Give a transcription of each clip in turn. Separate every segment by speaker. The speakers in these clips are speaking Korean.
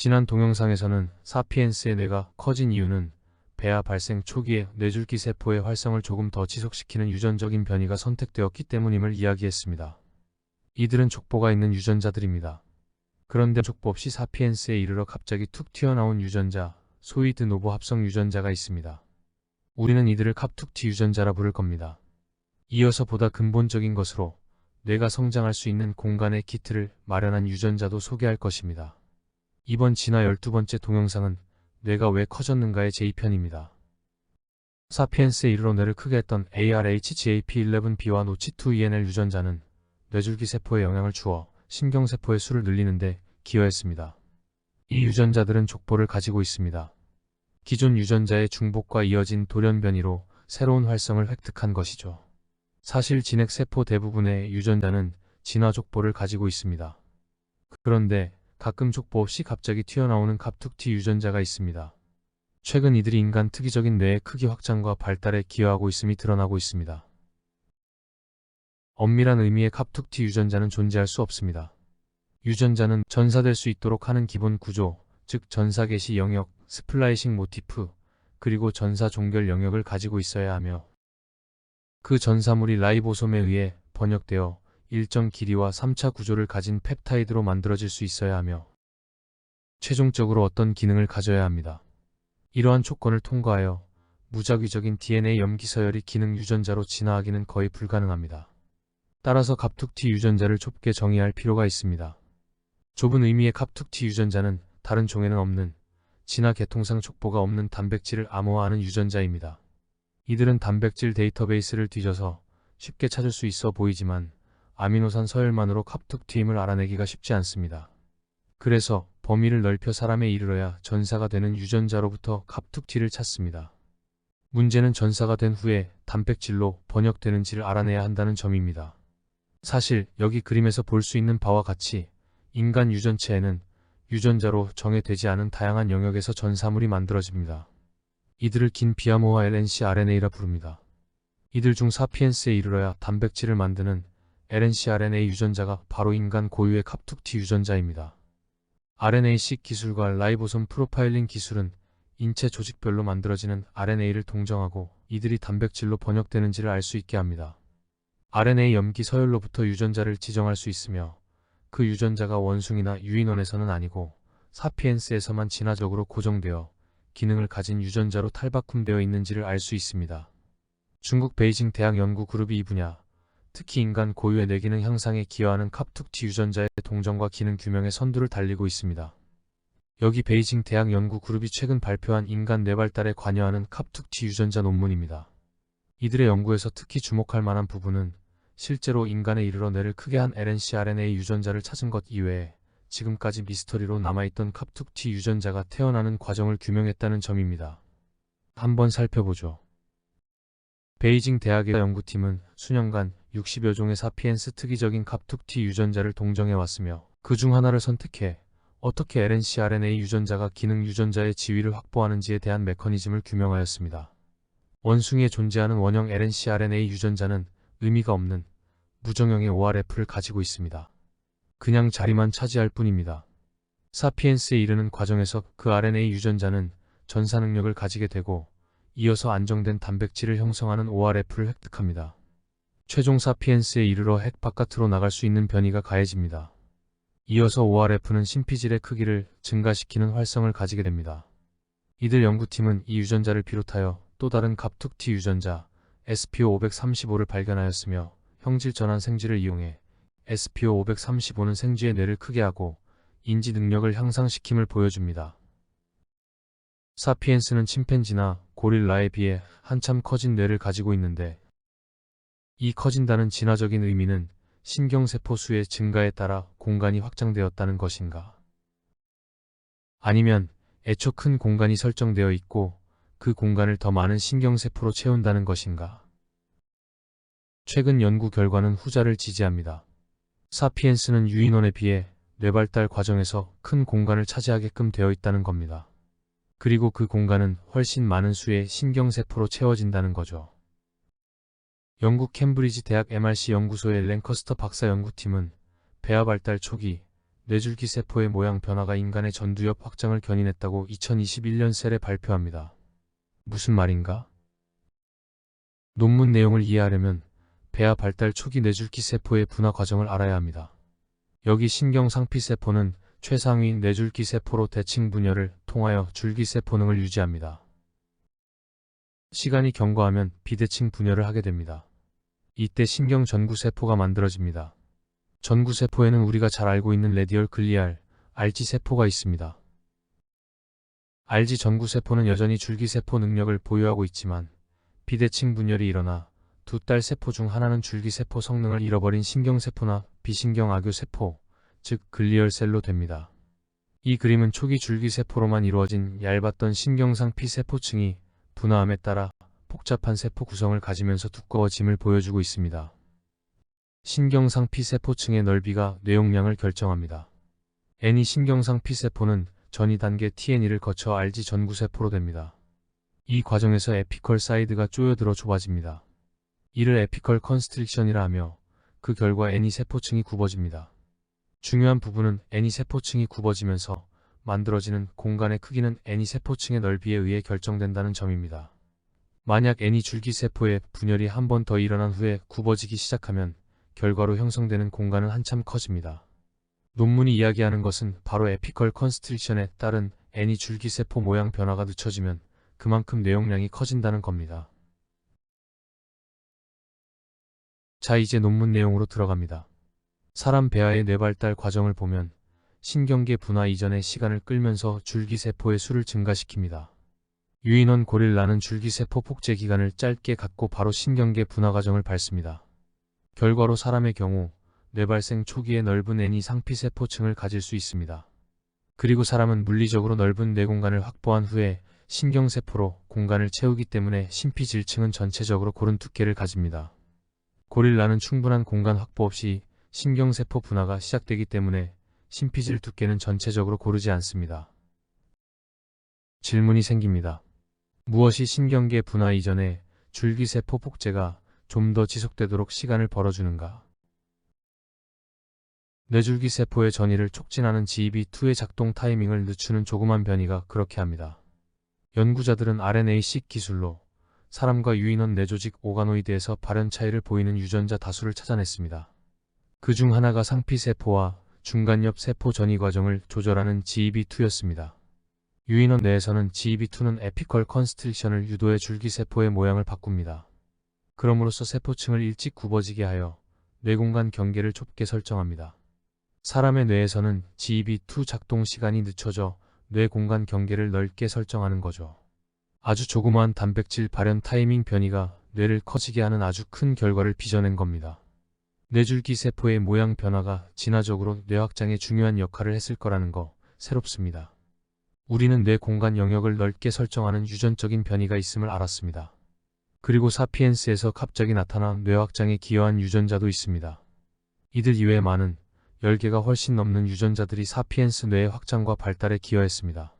Speaker 1: 지난 동영상에서는 사피엔스의 뇌가 커진 이유는 배아 발생 초기에 뇌줄기 세포의 활성을 조금 더 지속시키는 유전적인 변이가 선택되었기 때문임을 이야기했습니다. 이들은 족보가 있는 유전자들입니다. 그런데 족보 없이 사피엔스에 이르러 갑자기 툭 튀어나온 유전자, 소위 드노보 합성 유전자가 있습니다. 우리는 이들을 갑툭튀 유전자라 부를 겁니다. 이어서 보다 근본적인 것으로 뇌가 성장할 수 있는 공간의 기틀을 마련한 유전자도 소개할 것입니다. 이번 진화 12번째 동영상은 뇌가 왜 커졌는가의 제2편입니다. 사피엔스에 이르러 뇌를 크게 했던 ARHGAP11B와 노치2ENL 유전자는 뇌줄기 세포에 영향을 주어 신경세포의 수를 늘리는 데 기여했습니다. 이 유전자들은 족보를 가지고 있습니다. 기존 유전자의 중복과 이어진 돌연변이로 새로운 활성을 획득한 것이죠. 사실 진핵세포 대부분의 유전자는 진화 족보를 가지고 있습니다. 그런데 가끔 족보 없이 갑자기 튀어나오는 갑툭튀 유전자가 있습니다. 최근 이들이 인간 특이적인 뇌의 크기 확장과 발달에 기여하고 있음이 드러나고 있습니다. 엄밀한 의미의 갑툭튀 유전자는 존재할 수 없습니다. 유전자는 전사될 수 있도록 하는 기본 구조, 즉 전사 개시 영역, 스플라이싱 모티프, 그리고 전사 종결 영역을 가지고 있어야 하며 그 전사물이 라이보솜에 의해 번역되어 일정 길이와 3차 구조를 가진 펩타이드로 만들어질 수 있어야 하며 최종적으로 어떤 기능을 가져야 합니다. 이러한 조건을 통과하여 무작위적인 DNA 염기 서열이 기능 유전자로 진화하기는 거의 불가능합니다. 따라서 갑툭튀 유전자를 좁게 정의할 필요가 있습니다. 좁은 의미의 갑툭튀 유전자는 다른 종에는 없는 진화 계통상 족보가 없는 단백질을 암호화하는 유전자입니다. 이들은 단백질 데이터베이스를 뒤져서 쉽게 찾을 수 있어 보이지만 아미노산 서열만으로 갑툭튀임을 알아내기가 쉽지 않습니다. 그래서 범위를 넓혀 사람에 이르러야 전사가 되는 유전자로부터 갑툭튀를 찾습니다. 문제는 전사가 된 후에 단백질로 번역되는지를 알아내야 한다는 점입니다. 사실 여기 그림에서 볼 수 있는 바와 같이 인간 유전체에는 유전자로 정해되지 않은 다양한 영역에서 전사물이 만들어집니다. 이들을 긴 비암호화 LNC RNA라 부릅니다. 이들 중 사피엔스에 이르러야 단백질을 만드는 LNC RNA 유전자가 바로 인간 고유의 갑툭튀 유전자입니다. RNA-seq 기술과 라이보솜 프로파일링 기술은 인체 조직별로 만들어지는 RNA를 동정하고 이들이 단백질로 번역되는지를 알 수 있게 합니다. RNA 염기 서열로부터 유전자를 지정할 수 있으며 그 유전자가 원숭이나 유인원에서는 아니고 사피엔스에서만 진화적으로 고정되어 기능을 가진 유전자로 탈바꿈되어 있는지를 알 수 있습니다. 중국 베이징 대학 연구 그룹이 이 분야, 특히 인간 고유의 뇌기능 향상에 기여하는 갑툭튀 유전자의 동정과 기능 규명의 선두를 달리고 있습니다. 여기 베이징 대학 연구 그룹이 최근 발표한 인간 뇌발달에 관여하는 갑툭튀 유전자 논문입니다. 이들의 연구에서 특히 주목할 만한 부분은 실제로 인간에 이르러 뇌를 크게 한 LNC RNA 유전자를 찾은 것 이외에 지금까지 미스터리로 남아있던 갑툭튀 유전자가 태어나는 과정을 규명했다는 점입니다. 한번 살펴보죠. 베이징 대학의 연구팀은 수년간 60여 종의 사피엔스 특이적인 갑툭튀 유전자를 동정해왔으며 그 중 하나를 선택해 어떻게 LNC RNA 유전자가 기능 유전자의 지위를 확보하는지에 대한 메커니즘을 규명하였습니다. 원숭이에 존재하는 원형 LNC RNA 유전자는 의미가 없는 무정형의 ORF를 가지고 있습니다. 그냥 자리만 차지할 뿐입니다. 사피엔스에 이르는 과정에서 그 RNA 유전자는 전사 능력을 가지게 되고 이어서 안정된 단백질을 형성하는 ORF를 획득합니다. 최종 사피엔스에 이르러 핵 바깥으로 나갈 수 있는 변이가 가해집니다. 이어서 ORF는 심피질의 크기를 증가시키는 활성을 가지게 됩니다. 이들 연구팀은 이 유전자를 비롯하여 또 다른 갑툭튀 유전자 SPO535를 발견하였으며 형질 전환 생쥐를 이용해 SPO535는 생쥐의 뇌를 크게 하고 인지 능력을 향상시킴을 보여줍니다. 사피엔스는 침팬지나 고릴라에 비해 한참 커진 뇌를 가지고 있는데 이 커진다는 진화적인 의미는 신경세포 수의 증가에 따라 공간이 확장되었다는 것인가? 아니면 애초 큰 공간이 설정되어 있고 그 공간을 더 많은 신경세포로 채운다는 것인가? 최근 연구 결과는 후자를 지지합니다. 사피엔스는 유인원에 비해 뇌발달 과정에서 큰 공간을 차지하게끔 되어 있다는 겁니다. 그리고 그 공간은 훨씬 많은 수의 신경세포로 채워진다는 거죠. 영국 캠브리지 대학 MRC 연구소의 랭커스터 박사 연구팀은 배아 발달 초기 뇌줄기 세포의 모양 변화가 인간의 전두엽 확장을 견인했다고 2021년 셀에 발표합니다. 무슨 말인가? 논문 내용을 이해하려면 배아 발달 초기 뇌줄기 세포의 분화 과정을 알아야 합니다. 여기 신경상피세포는 최상위 뇌줄기 세포로 대칭 분열을 통하여 줄기세포 능을 유지합니다. 시간이 경과하면 비대칭 분열을 하게 됩니다. 이때 신경전구세포가 만들어집니다. 전구세포에는 우리가 잘 알고 있는 레디얼 글리알, RG 세포가 있습니다. RG 전구세포는 여전히 줄기세포 능력을 보유하고 있지만 비대칭 분열이 일어나 두 딸 세포 중 하나는 줄기세포 성능을 잃어버린 신경세포나 비신경악유세포, 즉 글리얼셀로 됩니다. 이 그림은 초기 줄기세포로만 이루어진 얇았던 신경상피세포층이 분화함에 따라 복잡한 세포 구성을 가지면서 두꺼워짐을 보여주고 있습니다. 신경상피세포층의 넓이가 뇌용량을 결정합니다. N이 신경상피세포는 전이 단계 TNE를 거쳐 RG 전구세포로 됩니다. 이 과정에서 에피컬 사이드가 쪼여들어 좁아집니다. 이를 에피컬 컨스트릭션이라 하며 그 결과 N이 세포층이 굽어집니다. 중요한 부분은 N이 세포층이 굽어지면서 만들어지는 공간의 크기는 N이 세포층의 넓이에 의해 결정된다는 점입니다. 만약 N이 줄기세포의 분열이 한 번 더 일어난 후에 굽어지기 시작하면 결과로 형성되는 공간은 한참 커집니다. 논문이 이야기하는 것은 바로 에피컬 컨스트릭션에 따른 N이 줄기세포 모양 변화가 늦춰지면 그만큼 뇌용량이 커진다는 겁니다. 자, 이제 논문 내용으로 들어갑니다. 사람 배아의 뇌발달 과정을 보면 신경계 분화 이전의 시간을 끌면서 줄기세포의 수를 증가시킵니다. 유인원 고릴라는 줄기세포 폭제 기간을 짧게 갖고 바로 신경계 분화 과정을 밟습니다. 결과로 사람의 경우 뇌발생 초기에 넓은 N이 상피세포층을 가질 수 있습니다. 그리고 사람은 물리적으로 넓은 뇌공간을 확보한 후에 신경세포로 공간을 채우기 때문에 심피질층은 전체적으로 고른 두께를 가집니다. 고릴라는 충분한 공간 확보 없이 신경세포 분화가 시작되기 때문에 심피질 두께는 전체적으로 고르지 않습니다. 질문이 생깁니다. 무엇이 신경계 분화 이전에 줄기세포 폭제가 좀 더 지속되도록 시간을 벌어주는가? 뇌줄기세포의 전이를 촉진하는 GEB2의 작동 타이밍을 늦추는 조그만 변이가 그렇게 합니다. 연구자들은 RNA-seq 기술로 사람과 유인원 뇌조직 오가노이드에서 발현 차이를 보이는 유전자 다수를 찾아냈습니다. 그 중 하나가 상피세포와 중간엽 세포 전이 과정을 조절하는 GEB2였습니다. 유인원 뇌에서는 GEB2는 에피컬 컨스트릭션을 유도해 줄기세포의 모양을 바꿉니다. 그럼으로써 세포층을 일찍 굽어지게 하여 뇌공간 경계를 좁게 설정합니다. 사람의 뇌에서는 GEB2 작동 시간이 늦춰져 뇌공간 경계를 넓게 설정하는 거죠. 아주 조그마한 단백질 발현 타이밍 변이가 뇌를 커지게 하는 아주 큰 결과를 빚어낸 겁니다. 뇌줄기 세포의 모양 변화가 진화적으로 뇌 확장에 중요한 역할을 했을 거라는 거 새롭습니다. 우리는 뇌 공간 영역을 넓게 설정하는 유전적인 변이가 있음을 알았습니다. 그리고 사피엔스에서 갑자기 나타나 뇌 확장에 기여한 유전자도 있습니다. 이들 이외에 많은 10개가 훨씬 넘는 유전자들이 사피엔스 뇌의 확장과 발달에 기여했습니다.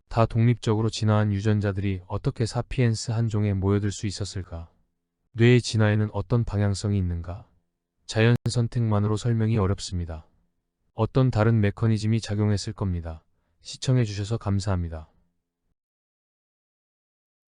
Speaker 1: 다 독립적으로 진화한 유전자들이 어떻게 사피엔스 한 종에 모여들 수 있었을까? 뇌의 진화에는 어떤 방향성이 있는가? 자연 선택만으로 설명이 어렵습니다. 어떤 다른 메커니즘이 작용했을 겁니다. 시청해주셔서 감사합니다.